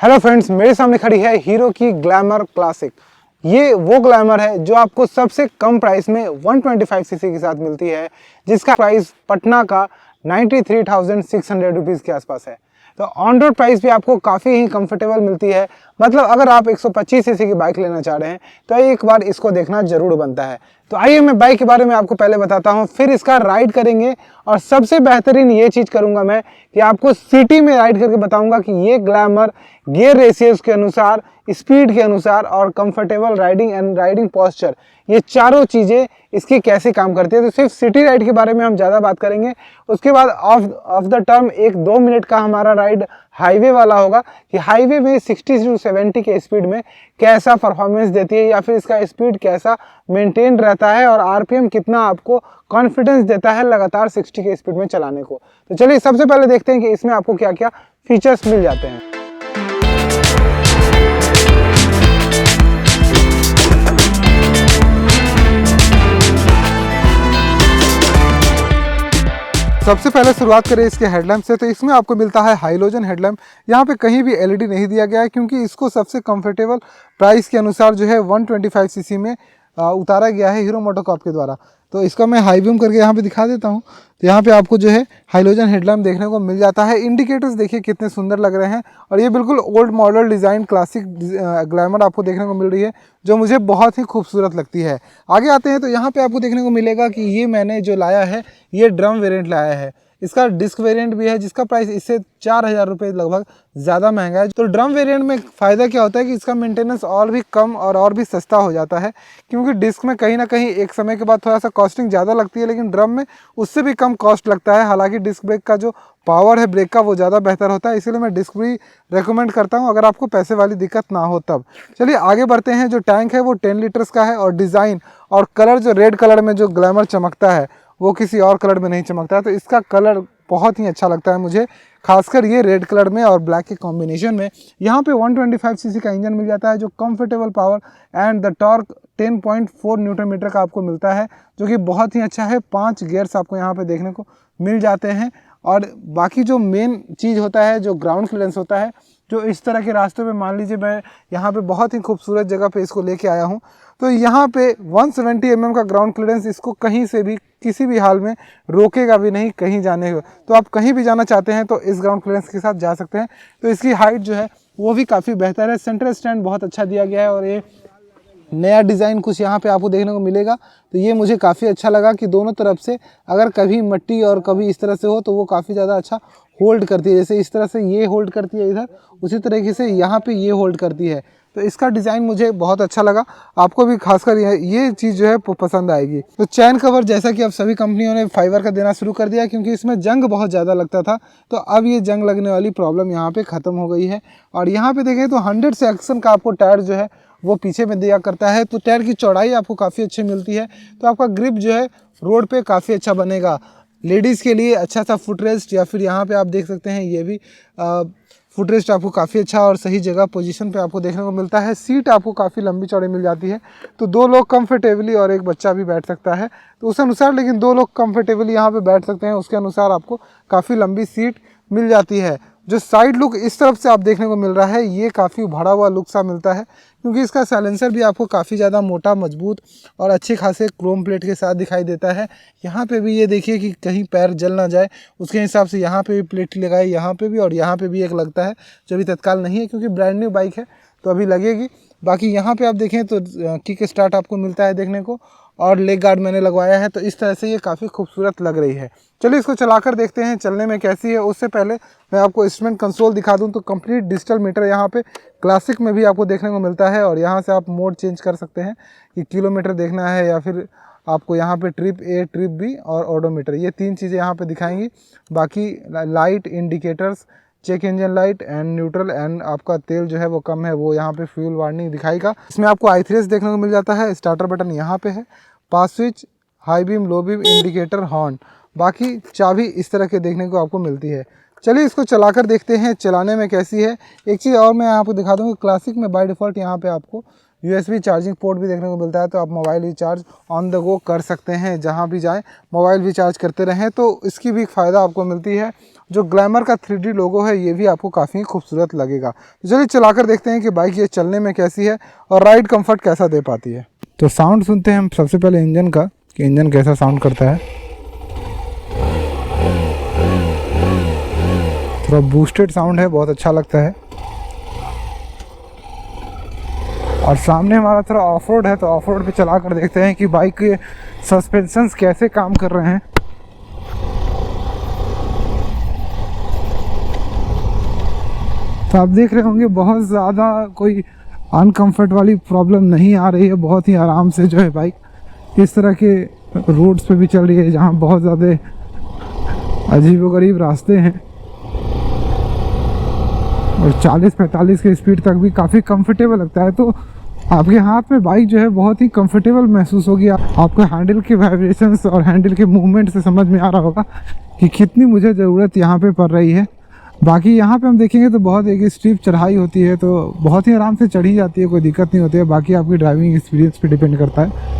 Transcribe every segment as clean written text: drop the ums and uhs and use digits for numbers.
Hello friends, मेरे सामने खड़ी है हीरो की ग्लैमर क्लासिक। ये वो ग्लैमर है जो आपको सबसे कम प्राइस में 125 सीसी के साथ मिलती है, जिसका प्राइस पटना का 93,600 रुपीज़ के आसपास है। तो ऑन रोड प्राइस भी आपको काफ़ी ही कंफर्टेबल मिलती है। मतलब अगर आप 125 सीसी की बाइक लेना चाह रहे हैं तो एक बार इसको देखना जरूर बनता है। तो आइए मैं बाइक के बारे में आपको पहले बताता हूँ, फिर इसका राइड करेंगे और सबसे बेहतरीन ये चीज़ करूँगा मैं कि आपको सिटी में राइड करके बताऊँगा कि ये ग्लैमर गियर रेशियोज के अनुसार, स्पीड के अनुसार और comfortable riding and riding posture, ये चारों चीज़ें इसकी कैसे काम करती है। तो सिर्फ सिटी राइड के बारे में हम ज़्यादा बात करेंगे। उसके बाद ऑफ द टर्म 1-2 मिनट का हमारा राइड हाईवे वाला होगा कि हाईवे में 60 से 70 के स्पीड में कैसा परफॉर्मेंस देती है या फिर इसका स्पीड कैसा मेंटेन रहता है और आरपीएम कितना आपको कॉन्फिडेंस देता है लगातार 60 के स्पीड में चलाने को। तो चलिए सबसे पहले देखते हैं कि इसमें आपको क्या क्या फीचर्स मिल जाते हैं। सबसे पहले शुरुआत करें इसके हेडलैम्प से। तो इसमें आपको मिलता है हाइलोजन हेडलैम्प। यहाँ पे कहीं भी एलईडी नहीं दिया गया है क्योंकि इसको सबसे कंफर्टेबल प्राइस के अनुसार जो है 125 सीसी में उतारा गया है हीरो मोटोकॉर्प के द्वारा। तो इसका मैं हाई बीम करके यहाँ पे दिखा देता हूँ। तो यहाँ पे आपको जो है हाइलोजन हेडलैम्प देखने को मिल जाता है। इंडिकेटर्स देखिए कितने सुंदर लग रहे हैं और ये बिल्कुल old model design classic glamour आपको देखने को मिल रही है, जो मुझे बहुत ही खूबसूरत लगती है। आगे आते हैं तो यहाँ पे आपको देखने को मिलेगा कि ये मैंने जो लाया है ये ड्रम वेरिएंट लाया है। इसका डिस्क वेरिएंट भी है जिसका प्राइस इससे 4,000 रुपये लगभग ज़्यादा महंगा है। तो ड्रम वेरिएंट में फ़ायदा क्या होता है कि इसका मेंटेनेंस और भी कम और भी सस्ता हो जाता है, क्योंकि डिस्क में कहीं ना कहीं एक समय के बाद थोड़ा सा कॉस्टिंग ज़्यादा लगती है, लेकिन ड्रम में उससे भी कम कॉस्ट लगता है। हालांकि डिस्क ब्रेक का जो पावर है ब्रेक का वो ज़्यादा बेहतर होता है, इसीलिए मैं डिस्क भी रेकमेंड करता हूँ अगर आपको पैसे वाली दिक्कत ना हो तब। चलिए आगे बढ़ते हैं। जो टैंक है वो 10 लीटर्स का है और डिज़ाइन और कलर, जो रेड कलर में जो ग्लैमर चमकता है वो किसी और कलर में नहीं चमकता है। तो इसका कलर बहुत ही अच्छा लगता है मुझे, खासकर ये रेड कलर में और ब्लैक के कॉम्बिनेशन में। यहाँ पे 125 सीसी का इंजन मिल जाता है जो comfortable power and the torque 10.4 newton metre का आपको मिलता है, जो कि बहुत ही अच्छा है। 5 गियर्स आपको यहाँ पे देखने को मिल जाते हैं। और बाकी जो मेन चीज़ होता है, जो ग्राउंड क्लियरेंस होता है, जो इस तरह के रास्तों पे मान लीजिए मैं यहाँ पे बहुत ही खूबसूरत जगह पे इसको लेके आया हूँ, तो यहाँ पे 170 mm का ग्राउंड क्लियरेंस इसको कहीं से भी किसी भी हाल में रोकेगा भी नहीं कहीं जाने को। तो आप कहीं भी जाना चाहते हैं तो इस ग्राउंड क्लियरेंस के साथ जा सकते हैं। तो इसकी हाइट जो है वो भी काफ़ी बेहतर है। सेंट्रल स्टैंड बहुत अच्छा दिया गया है और ये नया डिज़ाइन कुछ यहाँ पे आपको देखने को मिलेगा। तो ये मुझे काफ़ी अच्छा लगा कि दोनों तरफ से अगर कभी मट्टी और कभी इस तरह से हो तो वो काफ़ी ज़्यादा अच्छा होल्ड करती है। जैसे इस तरह से ये होल्ड करती है इधर, उसी तरीके से यहाँ पे ये होल्ड करती है। तो इसका डिज़ाइन मुझे बहुत अच्छा लगा। आपको भी खासकर ये चीज़ जो है पसंद आएगी। तो चैन कवर जैसा कि अब सभी कंपनियों ने फाइबर का देना शुरू कर दिया, क्योंकि इसमें जंग बहुत ज़्यादा लगता था। तो अब ये जंग लगने वाली प्रॉब्लम यहाँ पे ख़त्म हो गई है। और यहाँ पे देखें तो 100 सेक्शन का आपको टायर जो है वो पीछे में दिया करता है। तो टायर की चौड़ाई आपको काफ़ी अच्छी मिलती है। तो आपका ग्रिप जो है रोड पे काफ़ी अच्छा बनेगा। लेडीज़ के लिए अच्छा सा फुटरेस्ट, या फिर यहाँ पे आप देख सकते हैं ये भी फुटरेस्ट आपको काफ़ी अच्छा और सही जगह पोजीशन पे आपको देखने को मिलता है। सीट आपको काफ़ी लंबी चौड़ी मिल जाती है, तो 2 लोग कंफर्टेबली और एक बच्चा भी बैठ सकता है तो उस अनुसार, लेकिन 2 लोग कंफर्टेबली यहाँ पे बैठ सकते हैं उसके अनुसार आपको काफ़ी लंबी सीट मिल जाती है। जो साइड लुक इस तरफ से आप देखने को मिल रहा है ये काफ़ी भरा हुआ लुक सा मिलता है, क्योंकि इसका साइलेंसर भी आपको काफ़ी ज़्यादा मोटा, मजबूत और अच्छे खासे क्रोम प्लेट के साथ दिखाई देता है। यहाँ पे भी ये देखिए कि कहीं पैर जल ना जाए उसके हिसाब से यहाँ पे भी प्लेट लगाई, यहाँ पे भी और यहाँ पे भी एक लगता है, जो अभी तत्काल नहीं है क्योंकि ब्रांड न्यू बाइक है तो अभी लगेगी। बाकी यहाँ पे आप देखें तो किक स्टार्ट आपको मिलता है देखने को, और लेग गार्ड मैंने लगवाया है। तो इस तरह से ये काफ़ी खूबसूरत लग रही है। चलिए इसको चलाकर देखते हैं चलने में कैसी है। उससे पहले मैं आपको इंस्ट्रूमेंट कंसोल दिखा दूं तो कंप्लीट डिजिटल मीटर यहाँ पे क्लासिक में भी आपको देखने को मिलता है, और यहाँ से आप मोड चेंज कर सकते हैं कि किलोमीटर देखना है या फिर आपको यहाँ पे ट्रिप ए, ट्रिप बी और ओडोमीटर, ये 3 चीज़ें यहाँ पे दिखाएंगी। बाकी light, indicators, check engine light and neutral and आपका तेल जो है वो कम है वो यहाँ पे फ्यूल वार्निंग दिखाएगा। इसमें आपको i3s देखने को मिल जाता है। स्टार्टर बटन यहाँ पे है, pass switch, high beam, low beam, indicator, horn, बाकी चाबी इस तरह के देखने को आपको मिलती है। चलिए इसको चलाकर देखते हैं चलाने में कैसी है। एक चीज़ और मैं आपको दिखा दूँगा, क्लासिक में बाय डिफ़ॉल्ट यहाँ पे आपको USB चार्जिंग पोर्ट भी देखने को मिलता है, तो आप mobile recharge on the go कर सकते हैं, जहाँ भी जाएँ मोबाइल भी चार्ज करते रहें। तो इसकी भी एक फ़ायदा आपको मिलती है। जो ग्लैमर का 3D लोगो है ये भी आपको काफ़ी खूबसूरत लगेगा। तो चलिए चलाकर देखते हैं कि बाइक ये चलने में कैसी है और राइड कंफर्ट कैसा दे पाती है। तो साउंड सुनते हैं हम सबसे पहले इंजन का, कि इंजन कैसा साउंड करता है। थोड़ा बूस्टेड साउंड है, बहुत अच्छा लगता है। और सामने हमारा थोड़ा ऑफ रोड है, तो ऑफ रोड पर चला कर देखते हैं कि बाइक के सस्पेंशंस कैसे काम कर रहे हैं। तो आप देख रहे होंगे बहुत ज़्यादा कोई अनकम्फर्ट वाली प्रॉब्लम नहीं आ रही है। बहुत ही आराम से जो है बाइक इस तरह के रोड्स पे भी चल रही है जहाँ बहुत ज़्यादा अजीबोगरीब रास्ते हैं, और 40-45 के स्पीड तक भी काफ़ी कंफर्टेबल लगता है। तो आपके हाथ में बाइक जो है बहुत ही कंफर्टेबल महसूस होगी। आपको हैंडल के वाइब्रेशंस और हैंडल के मूवमेंट से समझ में आ रहा होगा कि कितनी मुझे ज़रूरत यहाँ पे पड़ रही है। बाकी यहाँ पे हम देखेंगे तो बहुत एक स्टीप चढ़ाई होती है, तो बहुत ही आराम से चढ़ी जाती है, कोई दिक्कत नहीं होती है। बाकी आपकी ड्राइविंग एक्सपीरियंस पे डिपेंड करता है।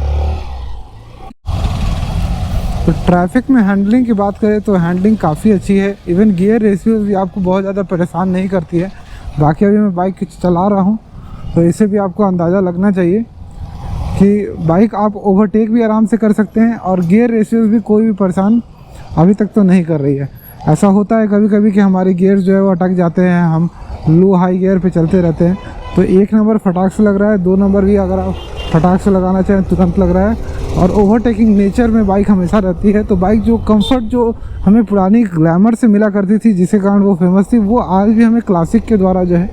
तो ट्रैफिक में हैंडलिंग की बात करें तो हैंडलिंग काफ़ी अच्छी है। इवन गियर रेशियोज भी आपको बहुत ज़्यादा परेशान नहीं करती है। बाकी अभी मैं बाइक चला रहा हूँ तो इससे भी आपको अंदाज़ा लगना चाहिए कि बाइक आप ओवरटेक भी आराम से कर सकते हैं, और गियर रेशियोज भी कोई भी परेशान अभी तक तो नहीं कर रही है। ऐसा होता है कभी कभी कि हमारे गियर जो है वो अटक जाते हैं, हम लो हाई गियर पे चलते रहते हैं, तो 1 नंबर फटाक से लग रहा है, 2 नंबर भी अगर आप फटाक से लगाना चाहें तुरंत लग रहा है। और ओवरटेकिंग नेचर में बाइक हमेशा रहती है। तो बाइक जो कंफर्ट जो हमें पुरानी ग्लैमर से मिला करती थी, जिसके कारण वो फेमस थी, वो आज भी हमें क्लासिक के द्वारा जो है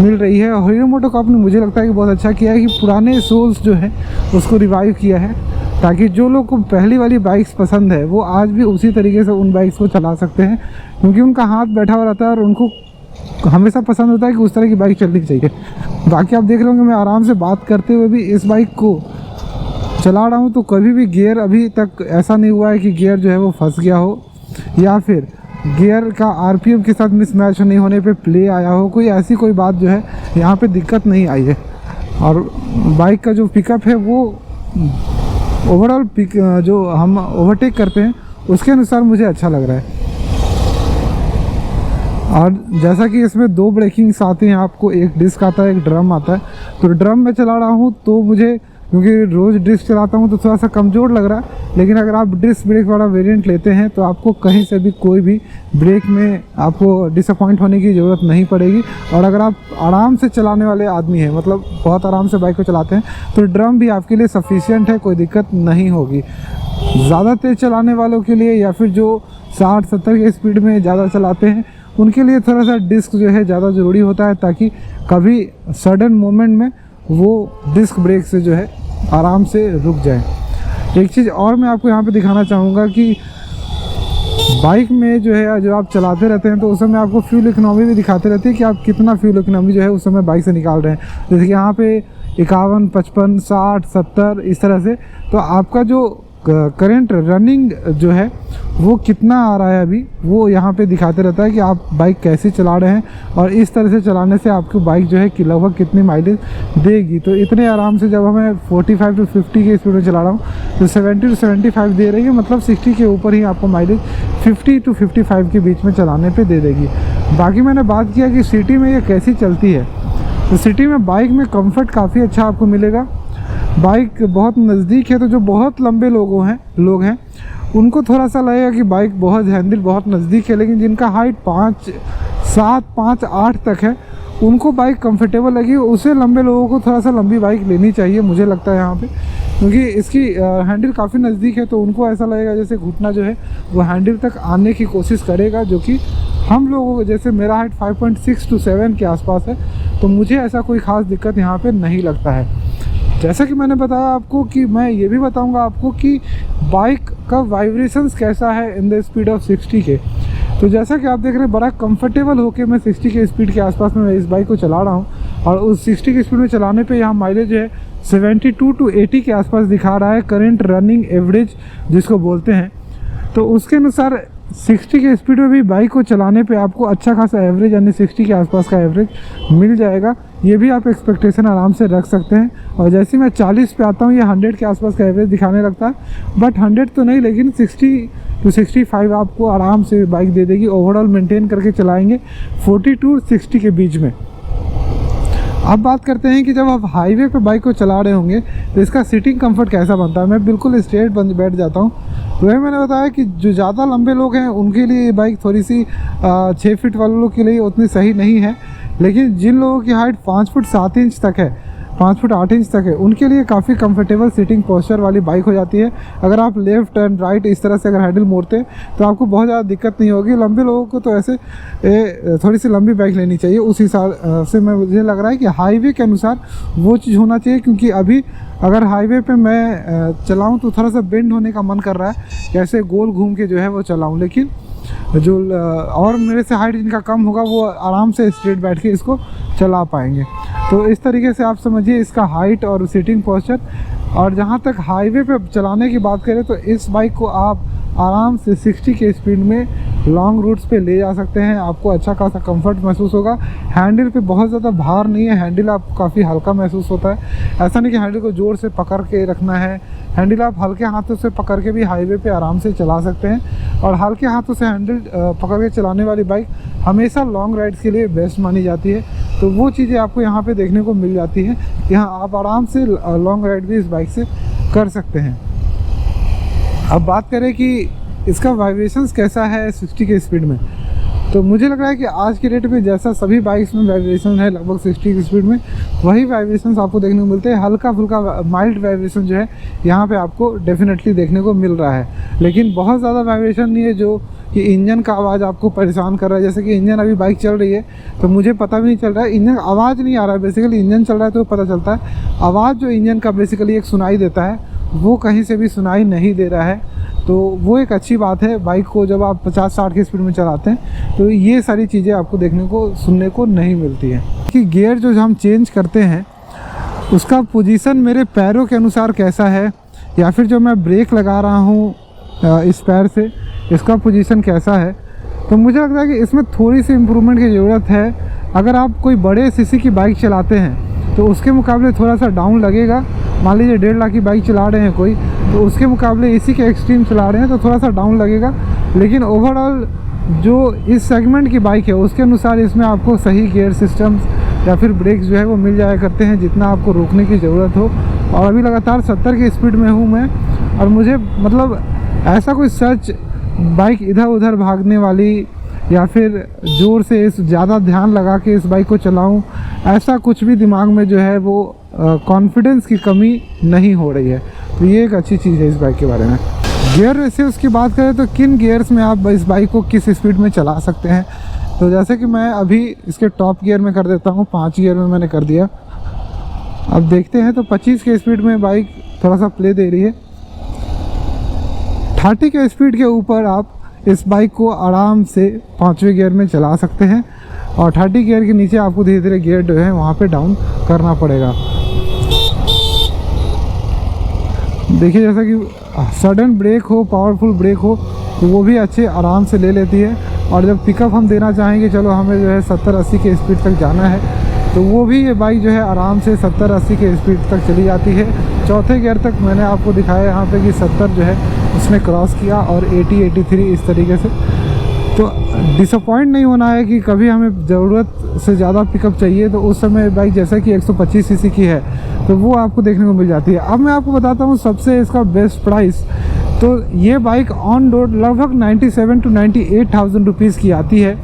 मिल रही है। और हीरो मोटोकॉर्प ने मुझे लगता है कि बहुत अच्छा किया है कि पुराने सोल्स जो है उसको रिवाइव किया है, ताकि जो लोग को पहली वाली बाइक्स पसंद है वो आज भी उसी तरीके से उन बाइक्स को चला सकते हैं, क्योंकि उनका हाथ बैठा हुआ रहता है और उनको हमेशा पसंद होता है कि उस तरह की बाइक चलनी चाहिए। बाकी आप देख रहे होंगे मैं आराम से बात करते हुए भी इस बाइक को चला रहा हूँ, तो कभी भी गियर अभी तक ऐसा नहीं हुआ है कि गियर जो है वो फंस गया हो, या फिर गियर का आरपीएम के साथ मिसमैच नहीं होने पे प्ले आया हो। कोई ऐसी कोई बात जो है यहाँ पे दिक्कत नहीं आई है। और बाइक का जो पिकअप है वो ओवरऑल जो हम ओवरटेक करते हैं उसके अनुसार मुझे अच्छा लग रहा है। और जैसा कि इसमें 2 ब्रेकिंग्स आते हैं, आपको एक डिस्क आता है, एक ड्रम आता है। तो ड्रम में चला रहा हूँ तो मुझे, क्योंकि रोज़ डिस्क चलाता हूँ तो थोड़ा सा कमज़ोर लग रहा है, लेकिन अगर आप डिस्क ब्रेक वाला वेरिएंट लेते हैं तो आपको कहीं से भी कोई भी ब्रेक में आपको डिसअपॉइंट होने की ज़रूरत नहीं पड़ेगी। और अगर आप आराम से चलाने वाले आदमी हैं, मतलब बहुत आराम से बाइक को चलाते हैं, तो ड्रम भी आपके लिए सफिशिएंट है, कोई दिक्कत नहीं होगी। ज़्यादा तेज़ चलाने वालों के लिए, या फिर जो 60-70 के स्पीड में ज़्यादा चलाते हैं, उनके लिए थोड़ा सा डिस्क जो है ज़्यादा ज़रूरी होता है, ताकि कभी सडन मोमेंट में वो डिस्क ब्रेक से जो है आराम से रुक जाए। एक चीज़ और मैं आपको यहाँ पे दिखाना चाहूँगा कि बाइक में जो है जो आप चलाते रहते हैं तो उस समय आपको फ्यूल इकोनॉमी भी दिखाते रहते हैं कि आप कितना फ्यूल इकोनॉमी जो है उस समय बाइक से निकाल रहे हैं। जैसे कि यहाँ पे 51, 55, 60, 70 इस तरह से। तो आपका जो करंट रनिंग जो है वो कितना आ रहा है अभी, वो यहाँ पे दिखाते रहता है कि आप बाइक कैसे चला रहे हैं, और इस तरह से चलाने से आपको बाइक जो है कि लगभग कितनी माइलेज देगी। तो इतने आराम से जब हमें 45 to 50 के स्पीड में चला रहा हूँ तो 70 to 75 दे रही है, मतलब 60 के ऊपर ही आपको माइलेज 50 to 55 के बीच में चलाने पर दे देगी। बाकी मैंने बात किया कि सिटी में ये कैसी चलती है, तो सिटी में बाइक में कम्फर्ट काफ़ी अच्छा आपको मिलेगा। बाइक बहुत नज़दीक है, तो जो बहुत लंबे लोग हैं उनको थोड़ा सा लगेगा कि बाइक बहुत हैंडल बहुत नज़दीक है, लेकिन जिनका हाइट 5'7", 5'8" तक है उनको बाइक कंफर्टेबल लगी। उससे लंबे लोगों को थोड़ा सा लंबी बाइक लेनी चाहिए मुझे लगता है यहाँ पे, क्योंकि इसकी हैंडल काफ़ी नज़दीक है, तो उनको ऐसा लगेगा जैसे घुटना जो है वो हैंडल तक आने की कोशिश करेगा, जो कि हम लोगों को, जैसे मेरा हाइट 5.6 to 7 के आसपास है, तो मुझे ऐसा कोई ख़ास दिक्कत यहाँ पे नहीं लगता है। जैसा कि मैंने बताया आपको कि मैं ये भी बताऊंगा आपको कि बाइक का वाइब्रेशंस कैसा है इन द स्पीड ऑफ 60 के। तो जैसा कि आप देख रहे हैं बड़ा कंफर्टेबल होके मैं 60 के स्पीड के आसपास में इस बाइक को चला रहा हूँ, और उस 60 की स्पीड में चलाने पे यहाँ माइलेज जो है 72 to 80 के आसपास दिखा रहा है, करंट रनिंग एवरेज जिसको बोलते हैं। तो उसके अनुसार 60 के स्पीड में भी बाइक को चलाने पे आपको अच्छा खासा एवरेज यानी 60 के आसपास का एवरेज मिल जाएगा। ये भी आप एक्सपेक्टेशन आराम से रख सकते हैं। और जैसे मैं 40 पे आता हूँ ये 100 के आसपास का एवरेज दिखाने लगता है, बट 100 तो नहीं, लेकिन 60 to 65 आपको आराम से बाइक दे देगी। ओवरऑल मेंटेन करके चलाएंगे 40 to 60 के बीच में। अब बात करते हैं कि जब आप हाईवे पे बाइक को चला रहे होंगे तो इसका सीटिंग कंफर्ट कैसा बनता है। मैं बिल्कुल स्ट्रेट बैठ जाता हूँ। तो वही मैंने बताया कि जो ज़्यादा लंबे लोग हैं उनके लिए ये बाइक थोड़ी सी 6 फीट वाले लोग के लिए उतनी सही नहीं है, लेकिन जिन लोगों की हाइट 5 फुट 7 इंच तक है, 5 फुट 8 इंच तक है, उनके लिए काफ़ी कंफर्टेबल सीटिंग पोस्चर वाली बाइक हो जाती है। अगर आप लेफ़्ट एंड राइट इस तरह से अगर हैंडल मोड़ते हैं तो आपको बहुत ज़्यादा दिक्कत नहीं होगी। लंबे लोगों को तो ऐसे थोड़ी सी लंबी बाइक लेनी चाहिए। उस हिसाब से मुझे लग रहा है कि हाईवे के अनुसार वो चीज़ होना चाहिए, क्योंकि अभी अगर हाईवे पे मैं चलाऊँ तो थोड़ा सा बेंड होने का मन कर रहा है, कैसे गोल घूम के जो है वो चलाऊँ, लेकिन जो और मेरे से हाइट जिनका कम होगा वो आराम से स्ट्रेट बैठ के इसको चला पाएंगे। तो इस तरीके से आप समझिए इसका हाइट और सीटिंग पोस्चर। और जहाँ तक हाईवे पे चलाने की बात करें तो इस बाइक को आप आराम से 60 के स्पीड में लॉन्ग रूट्स पे ले जा सकते हैं। आपको अच्छा खासा कंफर्ट महसूस होगा। हैंडल पे बहुत ज़्यादा भार नहीं है, हैंडल आपको काफ़ी हल्का महसूस होता है। ऐसा नहीं कि हैंडल को ज़ोर से पकड़ के रखना है, हैंडल आप हल्के हाथों से पकड़ के भी हाईवे पे आराम से चला सकते हैं। और हल्के हाथों से हैंडल पकड़ के चलाने वाली बाइक हमेशा लॉन्ग राइड्स के लिए बेस्ट मानी जाती है। तो वो चीज़ें आपको यहाँ पे देखने को मिल जाती हैं। यहाँ आप आराम से लॉन्ग राइड भी इस बाइक से कर सकते हैं। अब बात करें कि इसका वाइब्रेशंस कैसा है 60 के स्पीड में, तो मुझे लग रहा है कि आज के डेट में जैसा सभी बाइक्स में वाइब्रेशन है लगभग 60 की स्पीड में, वही वाइब्रेशंस आपको देखने को मिलते हैं। हल्का फुल्का माइल्ड वाइब्रेशन जो है यहाँ पे आपको डेफिनेटली देखने को मिल रहा है, लेकिन बहुत ज़्यादा वाइब्रेशन नहीं है जो कि इंजन का आवाज़ आपको परेशान कर रहा है। जैसे कि इंजन अभी बाइक चल रही है तो मुझे पता भी नहीं चल रहा है, इंजन आवाज़ नहीं आ रहा है। बेसिकली इंजन चल रहा है तो पता चलता है, आवाज़ जो इंजन का बेसिकली एक सुनाई देता है वो कहीं से भी सुनाई नहीं दे रहा है। तो वो एक अच्छी बात है बाइक को जब आप 50-60 की स्पीड में चलाते हैं तो ये सारी चीज़ें आपको देखने को सुनने को नहीं मिलती है। कि गियर जो हम चेंज करते हैं उसका पोजीशन मेरे पैरों के अनुसार कैसा है, या फिर जो मैं ब्रेक लगा रहा हूँ इस पैर से इसका पोजीशन कैसा है, तो मुझे लगता है कि इसमें थोड़ी सी इम्प्रूवमेंट की ज़रूरत है। अगर आप कोई बड़े सीसी की बाइक चलाते हैं तो उसके मुकाबले थोड़ा सा डाउन लगेगा। मान लीजिए 1.5 लाख की बाइक चला रहे हैं कोई, तो उसके मुकाबले इसी के एक्सट्रीम चला रहे हैं तो थोड़ा सा डाउन लगेगा। लेकिन ओवरऑल जो इस सेगमेंट की बाइक है उसके अनुसार इसमें आपको सही गियर सिस्टम्स या फिर ब्रेक्स जो है वो मिल जाया करते हैं जितना आपको रोकने की ज़रूरत हो। और अभी लगातार 70 की स्पीड में हूँ मैं, और मुझे मतलब ऐसा कोई सच बाइक इधर उधर भागने वाली या फिर ज़ोर से इस ज़्यादा ध्यान लगा के इस बाइक को चलाऊं, ऐसा कुछ भी दिमाग में जो है वो कॉन्फिडेंस की कमी नहीं हो रही है। तो ये एक अच्छी चीज़ है इस बाइक के बारे में। गियर रेशियोज़ की बात करें तो किन गियर्स में आप इस बाइक को किस स्पीड में चला सकते हैं, तो जैसे कि मैं अभी इसके टॉप गियर में कर देता हूँ, 5 गियर में मैंने कर दिया। अब देखते हैं तो 25 के स्पीड में बाइक थोड़ा सा प्ले दे रही है। 30 के स्पीड के ऊपर आप इस बाइक को आराम से 5वें गियर में चला सकते हैं, और 30 गियर के नीचे आपको धीरे धीरे गियर जो है वहाँ पे डाउन करना पड़ेगा। देखिए जैसा कि सडन ब्रेक हो, पावरफुल ब्रेक हो तो वो भी अच्छे आराम से ले लेती है। और जब पिकअप हम देना चाहेंगे, चलो हमें जो है 70-80 के स्पीड तक जाना है, तो वो भी ये बाइक जो है आराम से 70-80 के स्पीड तक चली जाती है। 4थे गियर तक मैंने आपको दिखाया यहाँ पे कि 70 जो है उसने क्रॉस किया, और 80-83 इस तरीके से। तो डिसअपॉइंट नहीं होना है कि कभी हमें ज़रूरत से ज़्यादा पिकअप चाहिए तो उस समय बाइक जैसा कि 125 सीसी की है तो वो आपको देखने को मिल जाती है। अब मैं आपको बताता हूँ सबसे इसका बेस्ट प्राइस। तो ये बाइक ऑन रोड लगभग 97 to 98,000 रुपीज़ की आती है।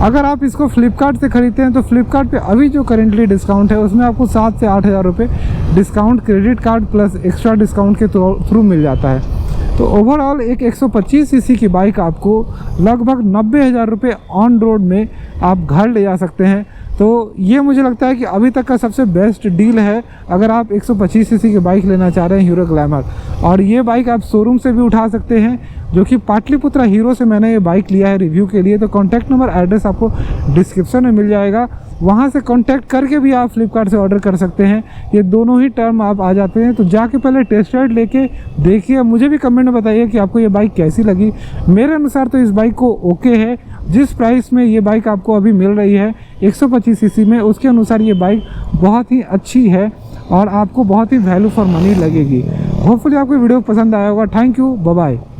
अगर आप इसको फ्लिपकार्ट से ख़रीदते हैं तो फ्लिपकार्ट पे अभी जो करेंटली डिस्काउंट है उसमें आपको 7 से 8,000 रुपये discount credit card plus extra discount के थ्रू मिल जाता है। तो ओवरऑल एक 125 सीसी की बाइक आपको लगभग 90,000 रुपये ऑन रोड में आप घर ले जा सकते हैं। तो ये मुझे लगता है कि अभी तक का सबसे बेस्ट डील है अगर आप 125 सीसी की बाइक लेना चाह रहे हैं हीरो ग्लैमर। और ये बाइक आप शोरूम से भी उठा सकते हैं, जो कि पाटलिपुत्र हीरो से मैंने ये बाइक लिया है रिव्यू के लिए। तो कॉन्टैक्ट नंबर एड्रेस आपको डिस्क्रिप्शन में मिल जाएगा, वहाँ से कांटेक्ट करके भी आप फ्लिपकार्ट से ऑर्डर कर सकते हैं। ये दोनों ही टर्म आप आ जाते हैं। तो जाके पहले टेस्ट राइड लेके देखिए, मुझे भी कमेंट में बताइए कि आपको ये बाइक कैसी लगी। मेरे अनुसार तो इस बाइक को ओके है। जिस प्राइस में ये बाइक आपको अभी मिल रही है 125 सीसी में, उसके अनुसार ये बाइक बहुत ही अच्छी है और आपको बहुत ही वैल्यू फॉर मनी लगेगी। होपफुली आपको वीडियो पसंद आया होगा। Thank you, bye bye.